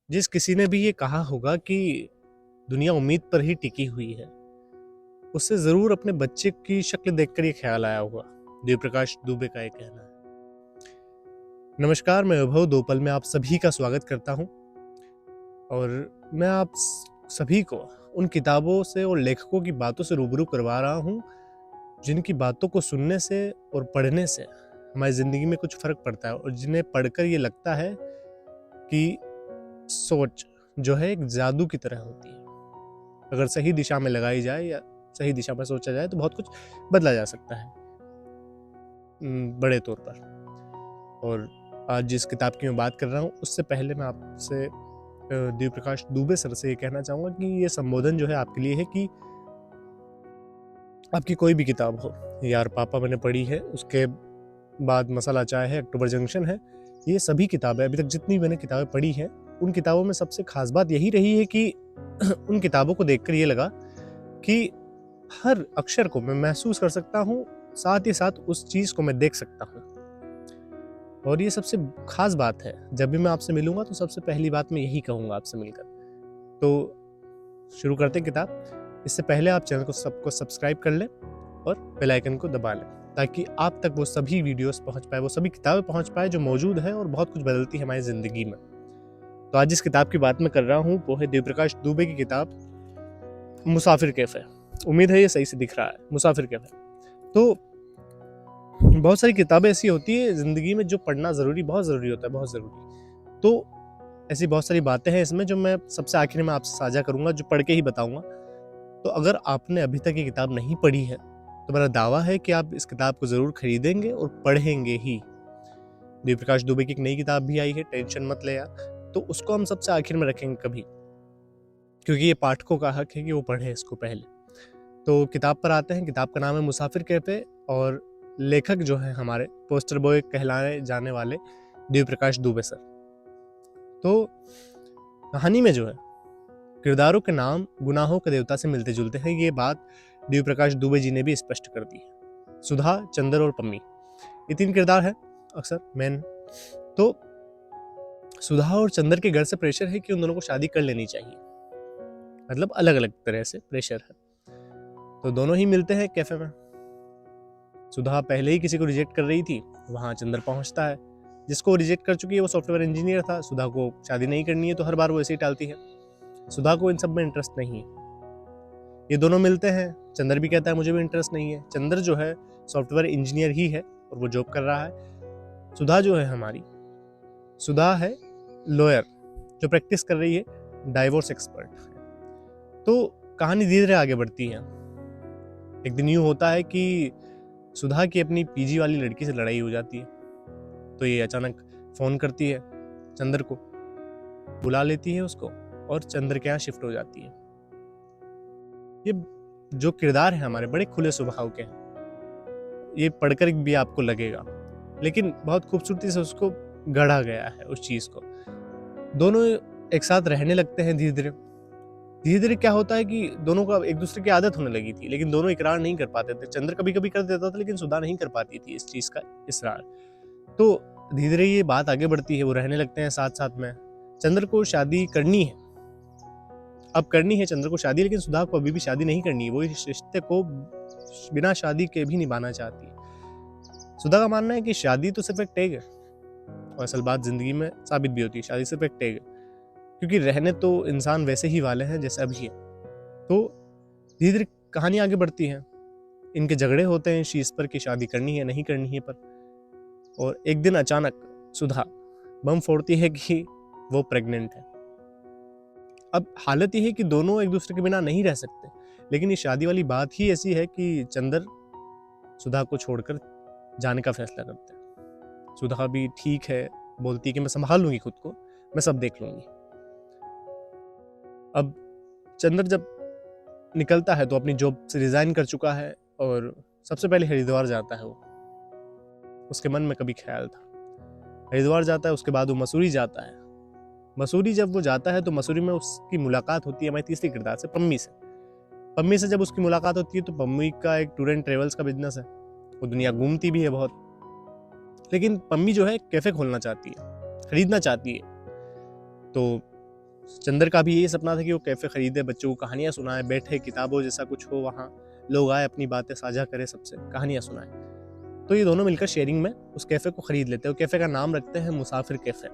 जिस किसी ने भी ये कहा होगा कि दुनिया उम्मीद पर ही टिकी हुई है, उससे ज़रूर अपने बच्चे की शक्ल देखकर ये ख़्याल आया होगा। देवप्रकाश दुबे का ये कहना है। नमस्कार, मैं वैभव दोपल में आप सभी का स्वागत करता हूँ और मैं आप सभी को उन किताबों से और लेखकों की बातों से रूबरू करवा रहा हूँ, जिनकी बातों को सुनने से और पढ़ने से हमारी ज़िंदगी में कुछ फ़र्क पड़ता है और जिन्हें पढ़कर ये लगता है कि सोच जो है एक जादू की तरह होती है। अगर सही दिशा में लगाई जाए या सही दिशा में सोचा जाए तो बहुत कुछ बदला जा सकता है बड़े तौर पर। और आज जिस किताब की मैं बात कर रहा हूँ उससे पहले मैं आपसे देवप्रकाश दुबे सर से ये कहना चाहूँगा कि ये संबोधन जो है आपके लिए है कि आपकी कोई भी किताब हो, यार पापा मैंने पढ़ी है, उसके बाद मसाला चाय है, अक्टूबर जंक्शन है, ये सभी किताबें अभी तक जितनी मैंने किताबें पढ़ी हैं उन किताबों में सबसे खास बात यही रही है कि उन किताबों को देखकर ये लगा कि हर अक्षर को मैं महसूस कर सकता हूँ, साथ ही साथ उस चीज़ को मैं देख सकता हूँ। और ये सबसे खास बात है। जब भी मैं आपसे मिलूंगा तो सबसे पहली बात मैं यही कहूँगा आपसे मिलकर। तो शुरू करते हैं किताब। इससे पहले आप चैनल को सबको सब्सक्राइब कर लें और बेल आइकन को दबा लें, ताकि आप तक वो सभी वीडियोस पहुंच पाए, वो सभी किताबें पहुंच पाए जो मौजूद है और बहुत कुछ बदलती है हमारी ज़िंदगी में। तो आज जिस किताब की बात मैं कर रहा हूँ वो है देवप्रकाश दुबे की किताब मुसाफिर कैफ़े। उम्मीद है ये सही से दिख रहा है, मुसाफिर कैफ़े। तो बहुत सारी किताबें ऐसी होती है ज़िंदगी में जो पढ़ना ज़रूरी, बहुत ज़रूरी होता है, बहुत ज़रूरी। तो ऐसी बहुत सारी बातें हैं इसमें जो मैं सबसे आखिर में आपसे साझा करूँगा, जो पढ़ के ही बताऊँगा। तो अगर आपने अभी तक ये किताब नहीं पढ़ी है तो मेरा दावा है कि आप इस किताब को ज़रूर खरीदेंगे और पढ़ेंगे ही। देवप्रकाश दुबे की एक नई किताब भी आई है, टेंशन मत ले यार, तो उसको हम सबसे आखिर में रखेंगे कभी, क्योंकि ये पाठकों का हक है कि वो पढ़ें इसको पहले। तो किताब पर आते हैं। किताब का नाम है मुसाफिर कैफ़े और लेखक जो है हमारे पोस्टर बॉय कहलाए जाने वाले देवप्रकाश दुबे सर। तो कहानी में जो है किरदारों के नाम गुनाहों के देवता से मिलते जुलते हैं। ये बात देवप्रकाश दुबे जी ने भी स्पष्ट कर दी है। सुधा, चंदर और पम्मी, ये तीन किरदार हैं अक्सर मेन। तो सुधा और चंदर के घर से प्रेशर है कि उन दोनों को शादी कर लेनी चाहिए, मतलब अलग अलग तरह से प्रेशर है। तो दोनों ही मिलते हैं कैफे में। सुधा पहले ही किसी को रिजेक्ट कर रही थी, वहां चंदर पहुंचता है, जिसको रिजेक्ट कर चुकी है वो सॉफ्टवेयर इंजीनियर था। सुधा को शादी नहीं करनी है तो हर बार वो ऐसे ही टालती है। सुधा को इन सब में इंटरेस्ट नहीं है। ये दोनों मिलते हैं, चंदर भी कहता है मुझे भी इंटरेस्ट नहीं है। चंदर जो है सॉफ्टवेयर इंजीनियर ही है और वो जॉब कर रहा है। सुधा जो है हमारी, सुधा है लॉयर जो प्रैक्टिस कर रही है, डाइवोर्स एक्सपर्ट। तो कहानी धीरे धीरे आगे बढ़ती है। एक दिन यूं होता है कि सुधा की अपनी पीजी वाली लड़की से लड़ाई हो जाती है, तो ये अचानक फोन करती है चंदर को, बुला लेती है उसको और चंदर के यहाँ शिफ्ट हो जाती है। ये जो किरदार है हमारे बड़े खुले स्वभाव के हैं, ये पढ़कर भी आपको लगेगा, लेकिन बहुत खूबसूरती से उसको गढ़ा गया है उस चीज को। दोनों एक साथ रहने लगते हैं धीरे धीरे। धीरे धीरे क्या होता है कि दोनों का एक दूसरे की आदत होने लगी थी, लेकिन दोनों इकरार नहीं कर पाते थे। चंद्र कभी कभी कर देता था लेकिन सुधा नहीं कर पाती थी इस चीज का इसरार। तो धीरे धीरे ये बात आगे बढ़ती है, वो रहने लगते हैं साथ साथ में। चंद्र को शादी करनी है, अब करनी है चंद्र को शादी, लेकिन सुधा को अभी भी शादी नहीं करनी है। वो इस रिश्ते को बिना शादी के भी निभाना चाहती है। सुधा का मानना है कि शादी तो सिर्फ एक टैग है, और असल बात जिंदगी में साबित भी होती है, शादी सिर्फ एक टैग है, क्योंकि रहने तो इंसान वैसे ही वाले हैं जैसे अभी है। तो धीरे धीरे कहानी आगे बढ़ती है। इनके झगड़े होते हैं इस चीज पर कि शादी करनी है नहीं करनी है पर। और एक दिन अचानक सुधा बम फोड़ती है कि वो प्रेग्नेंट है। अब हालत ये है कि दोनों एक दूसरे के बिना नहीं रह सकते, लेकिन ये शादी वाली बात ही ऐसी है कि चंदर सुधा को छोड़कर जाने का फैसला करते हैं। सुधा भी ठीक है, बोलती है कि मैं संभाल लूंगी खुद को, मैं सब देख लूंगी। अब चंदर जब निकलता है तो अपनी जॉब से रिजाइन कर चुका है और सबसे पहले हरिद्वार जाता है। वो, उसके मन में कभी ख्याल था हरिद्वार जाता है, उसके बाद वो मसूरी जाता है। मसूरी जब वो जाता है तो मसूरी में उसकी मुलाकात होती है हमारी तीसरी किरदार से, पम्मी से। पम्मी से जब उसकी मुलाकात होती है तो पम्मी का एक टूर एंड ट्रेवल्स का बिजनेस है, वो दुनिया घूमती भी है बहुत। लेकिन पम्मी जो है कैफे खोलना चाहती है, खरीदना चाहती है। तो चंदर का भी यही सपना था कि वो कैफ़े ख़रीदे, बच्चों को कहानियाँ सुनाए, बैठे किताबों जैसा कुछ हो वहाँ, लोग आए अपनी बातें साझा करें सबसे, कहानियाँ सुनाएँ। तो ये दोनों मिलकर शेयरिंग में उस कैफ़े को ख़रीद लेते हैं और कैफ़े का नाम रखते हैं मुसाफिर कैफ़े।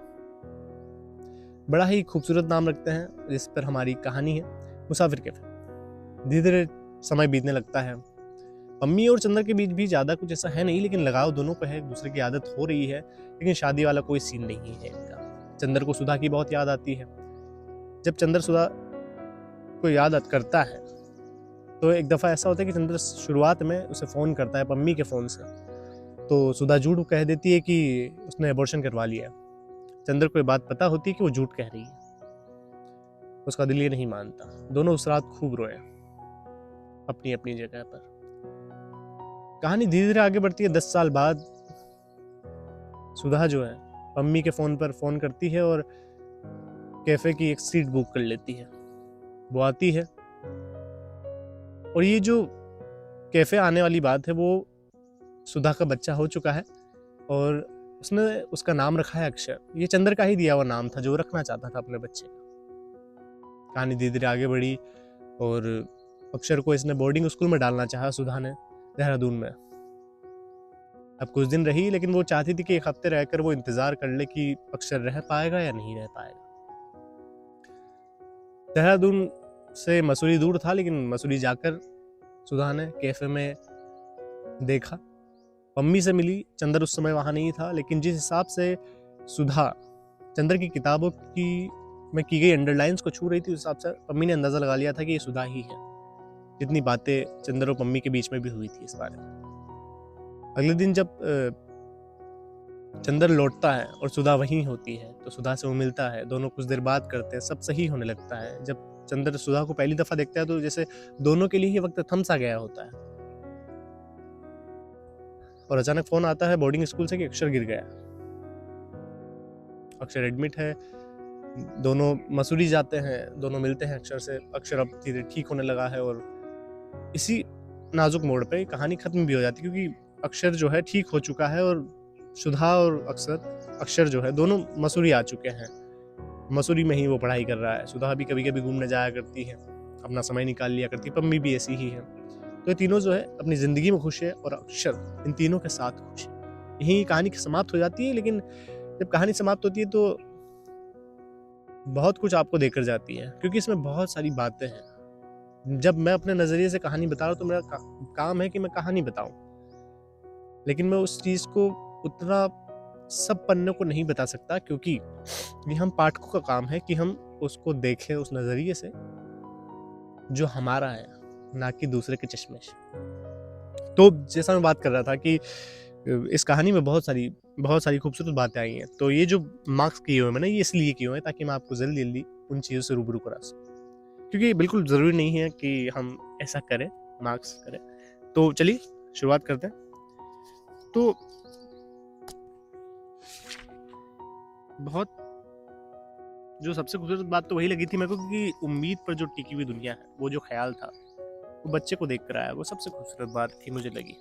बड़ा ही खूबसूरत नाम रखते हैं जिस पर हमारी कहानी है, मुसाफिर कैफ़े। धीरे-धीरे समय बीतने लगता है। पम्मी और चंदर के बीच भी ज़्यादा कुछ ऐसा है नहीं, लेकिन लगाव दोनों को है, एक दूसरे की आदत हो रही है, लेकिन शादी वाला कोई सीन नहीं है इनका। चंदर को सुधा की बहुत याद आती है। जब चंदर सुधा को याद करता है तो एक दफ़ा ऐसा होता है कि चंदर शुरुआत में उसे फ़ोन करता है पम्मी के फ़ोन से, तो सुधा झूठ कह देती है कि उसने अबॉर्शन करवा लिया है। चंदर को ये बात पता होती है कि वो झूठ कह रही है, उसका दिल ये नहीं मानता। दोनों उस रात खूब रोए अपनी अपनी जगह पर। कहानी धीरे धीरे आगे बढ़ती है। 10 साल बाद सुधा जो है पम्मी के फ़ोन पर फ़ोन करती है और कैफ़े की एक सीट बुक कर लेती है। वो आती है और ये जो कैफ़े आने वाली बात है वो सुधा का बच्चा हो चुका है और उसने उसका नाम रखा है अक्षर। ये चंदर का ही दिया हुआ नाम था जो रखना चाहता था अपने बच्चे का। कहानी धीरे धीरे आगे बढ़ी और अक्षर को इसने बोर्डिंग स्कूल में डालना चाहा सुधा ने, देहरादून में। अब कुछ दिन रही, लेकिन वो चाहती थी कि एक हफ्ते रहकर वो इंतजार कर ले कि अक्षर रह पाएगा या नहीं रह पाएगा। देहरादून से मसूरी दूर था, लेकिन मसूरी जाकर सुधा ने कैफे में देखा, पम्मी से मिली। चंदर उस समय वहां नहीं था, लेकिन जिस हिसाब से सुधा चंदर की किताबों की में की गई अंडरलाइंस को छू रही थी, उस हिसाब से पम्मी ने अंदाजा लगा लिया था कि ये सुधा ही है। जितनी बातें चंदर और पम्मी के बीच में भी हुई थी इस बारे में। अगले दिन जब चंदर लौटता है और सुधा वहीं होती है, तो सुधा से वो मिलता है, दोनों कुछ देर बात करते हैं, सब सही होने लगता है। जब चंदर सुधा को पहली दफा देखता है तो जैसे दोनों के लिए ही वक्त थम सा गया होता है। और अचानक फोन आता है बोर्डिंग स्कूल से कि अक्षर गिर गया। अक्षर एडमिट है। दोनों मसूरी जाते हैं, दोनों मिलते हैं अक्षर से। अक्षर अब धीरे ठीक होने लगा है और इसी नाजुक मोड़ पे कहानी खत्म भी हो जाती है, क्योंकि अक्षर जो है ठीक हो चुका है और सुधा और अक्षर जो है दोनों मसूरी आ चुके हैं। मसूरी में ही वो पढ़ाई कर रहा है। सुधा भी कभी कभी घूमने जाया करती है, अपना समय निकाल लिया करती। पम्मी भी ऐसी ही है। तो ये तीनों जो है अपनी जिंदगी में खुश है और अक्षर इन तीनों के साथ खुश है। यही कहानी समाप्त हो जाती है। लेकिन जब कहानी समाप्त होती है तो बहुत कुछ आपको देकर जाती है, क्योंकि इसमें बहुत सारी बातें हैं। जब मैं अपने नजरिए से कहानी बता रहा हूँ तो मेरा काम है कि मैं कहानी बताऊं, लेकिन मैं उस चीज को उतना सब पन्नों को नहीं बता सकता, क्योंकि ये हम पाठकों का काम है कि हम उसको देखें उस नजरिए से जो हमारा है, ना कि दूसरे के चश्मे से। तो जैसा मैं बात कर रहा था कि इस कहानी में बहुत सारी खूबसूरत बातें आई हैं। तो ये जो मार्क्स किए हुए मैंने, ये इसलिए किए हुए हैं ताकि मैं आपको जल्दी जल्दी उन चीज़ों से रूबरू करा सकूं, क्योंकि बिल्कुल ज़रूरी नहीं है कि हम ऐसा करें, मार्क्स करें। तो चलिए शुरुआत करते हैं। तो बहुत जो सबसे खूबसूरत बात तो वही लगी थी मेरे को कि उम्मीद पर जो टिकी हुई दुनिया है, वो जो ख्याल था वो बच्चे को देख कर आया, वो सबसे खूबसूरत बात थी मुझे लगी।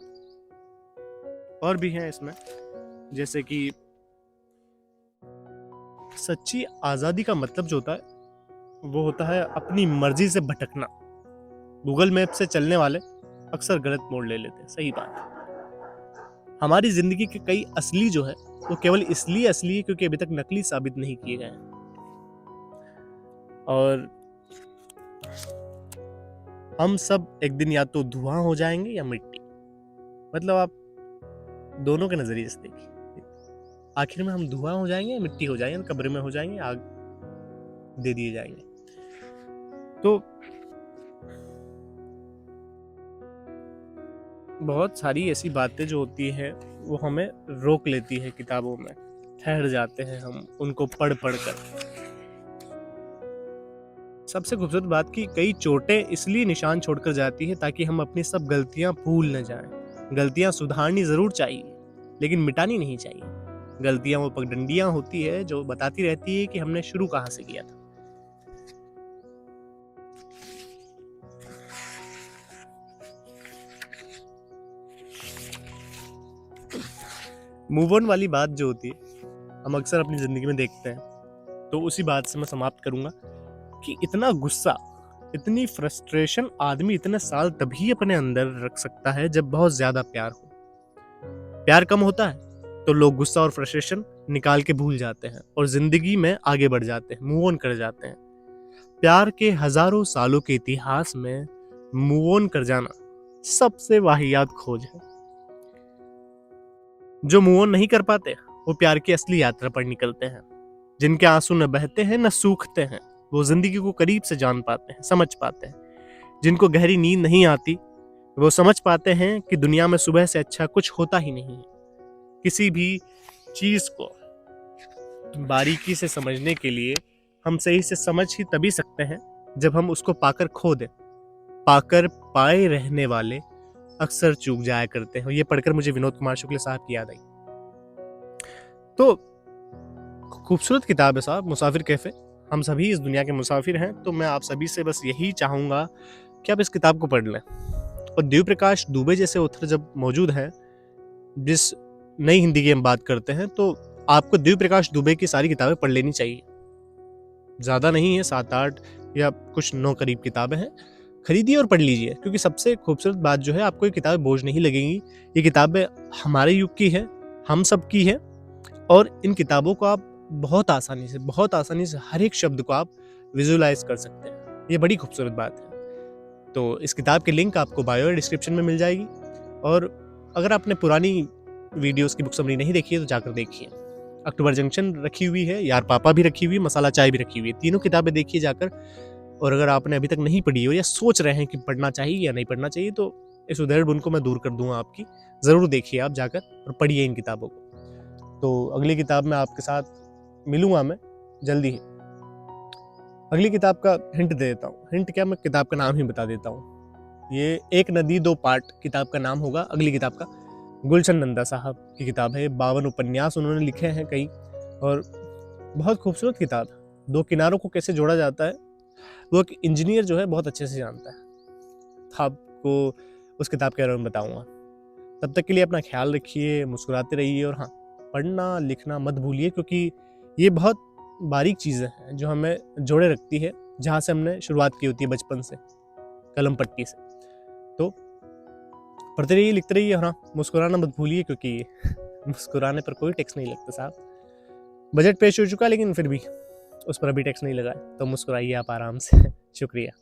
और भी हैं इसमें, जैसे कि सच्ची आज़ादी का मतलब जो होता है वो होता है अपनी मर्जी से भटकना। गूगल मैप से चलने वाले अक्सर गलत मोड़ ले लेते हैं, सही बात है। हमारी जिंदगी के कई असली जो है वो केवल इसलिए असली है क्योंकि अभी तक नकली साबित नहीं किए गए हैं। और हम सब एक दिन या तो धुआं हो जाएंगे या मिट्टी। मतलब आप दोनों के नजरिए से देखिए, आखिर में हम धुआं हो जाएंगे या मिट्टी हो जाएंगे, कब्र में हो जाएंगे, आग दे दिए जाएंगे। तो बहुत सारी ऐसी बातें जो होती है वो हमें रोक लेती है किताबों में, ठहर जाते हैं हम उनको पढ़ कर। सबसे खूबसूरत बात कि कई चोटें इसलिए निशान छोड़कर जाती है ताकि हम अपनी सब गलतियां भूल न जाएं। गलतियां सुधारनी जरूर चाहिए, लेकिन मिटानी नहीं चाहिए। गलतियां वो पगडंडियां होती है जो बताती रहती है कि हमने शुरू कहां से किया था। मूव ऑन वाली बात जो होती है हम अक्सर अपनी जिंदगी में देखते हैं, तो उसी बात से मैं समाप्त करूंगा कि इतना गुस्सा, इतनी फ्रस्ट्रेशन आदमी इतने साल तभी अपने अंदर रख सकता है जब बहुत ज्यादा प्यार हो। प्यार कम होता है तो लोग गुस्सा और फ्रस्ट्रेशन निकाल के भूल जाते हैं और जिंदगी में आगे बढ़ जाते हैं, मूव ऑन कर जाते हैं। प्यार के हजारों सालों के इतिहास में मूव ऑन कर जाना सबसे वाहियात खोज है। जो मूव ऑन नहीं कर पाते वो प्यार की असली यात्रा पर निकलते हैं। जिनके आंसू न बहते हैं न सूखते हैं, वो जिंदगी को करीब से जान पाते हैं, समझ पाते हैं। जिनको गहरी नींद नहीं आती वो समझ पाते हैं कि दुनिया में सुबह से अच्छा कुछ होता ही नहीं है। किसी भी चीज को बारीकी से समझने के लिए हम सही से समझ ही तभी सकते हैं जब हम उसको पाकर खो दें। पाकर पाए रहने वाले अक्सर चूक जाया करते हैं। ये पढ़कर मुझे विनोद कुमार शुक्ल साहब की याद आई। तो खूबसूरत किताब है साहब, मुसाफिर कैफे। हम सभी इस दुनिया के मुसाफिर हैं, तो मैं आप सभी से बस यही चाहूंगा कि आप इस किताब को पढ़ लें। और देव प्रकाश दुबे जैसे ऑथर जब मौजूद हैं, जिस नई हिंदी की हम बात करते हैं, तो आपको देव प्रकाश दुबे की सारी किताबें पढ़ लेनी चाहिए। ज़्यादा नहीं है, 7-8 या कुछ 9 करीब किताबें हैं। खरीदिए और पढ़ लीजिए, क्योंकि सबसे खूबसूरत बात जो है, आपको ये किताबें बोझ नहीं लगेंगी। ये किताबें हमारे युग की है, हम सब की है, और इन किताबों को आप बहुत आसानी से हर एक शब्द को आप विजुअलाइज कर सकते हैं। ये बड़ी खूबसूरत बात है। तो इस किताब की लिंक आपको बायो और डिस्क्रिप्शन में मिल जाएगी। और अगर आपने पुरानी वीडियोस की बुक समरी नहीं देखी है तो जाकर देखिए। अक्टूबर जंक्शन रखी हुई है, यार पापा भी रखी हुई है, मसाला चाय भी रखी हुई है। तीनों किताबें देखिए जाकर। और अगर आपने अभी तक नहीं पढ़ी हो या सोच रहे हैं कि पढ़ना चाहिए या नहीं पढ़ना चाहिए, तो इस उधेड़ बुन को मैं दूर कर दूंगा आपकी। ज़रूर देखिए आप जाकर और पढ़िए इन किताबों को। तो अगली किताब में आपके साथ मिलूंगा मैं जल्दी ही। अगली किताब का हिंट दे देता हूँ। हिंट क्या, मैं किताब का नाम ही बता देता हूँ। ये एक नदी दो पार्ट किताब का नाम होगा अगली किताब का। गुलशन नंदा साहब की किताब है। 52 उपन्यास उन्होंने लिखे हैं कई, और बहुत खूबसूरत किताब। दो किनारों को कैसे जोड़ा जाता है वो एक इंजीनियर जो है बहुत अच्छे से जानता है। आपको उस किताब के बारे में बताऊंगा। तब तक के लिए अपना ख्याल रखिए, मुस्कुराते रहिए, और हाँ, पढ़ना लिखना मत भूलिए, क्योंकि ये बहुत बारीक चीज़ें हैं जो हमें जोड़े रखती है, जहाँ से हमने शुरुआत की होती है बचपन से, कलम पट्टी से। तो पढ़ते रहिए, लिखते रहिए, हाँ, मुस्कुराना मत भूलिए, क्योंकि मुस्कुराने पर कोई टैक्स नहीं लगता साहब। बजट पेश हो चुका, लेकिन फिर भी उस पर अभी टैक्स नहीं लगा है, तो मुस्कुराइए आप आराम से। शुक्रिया।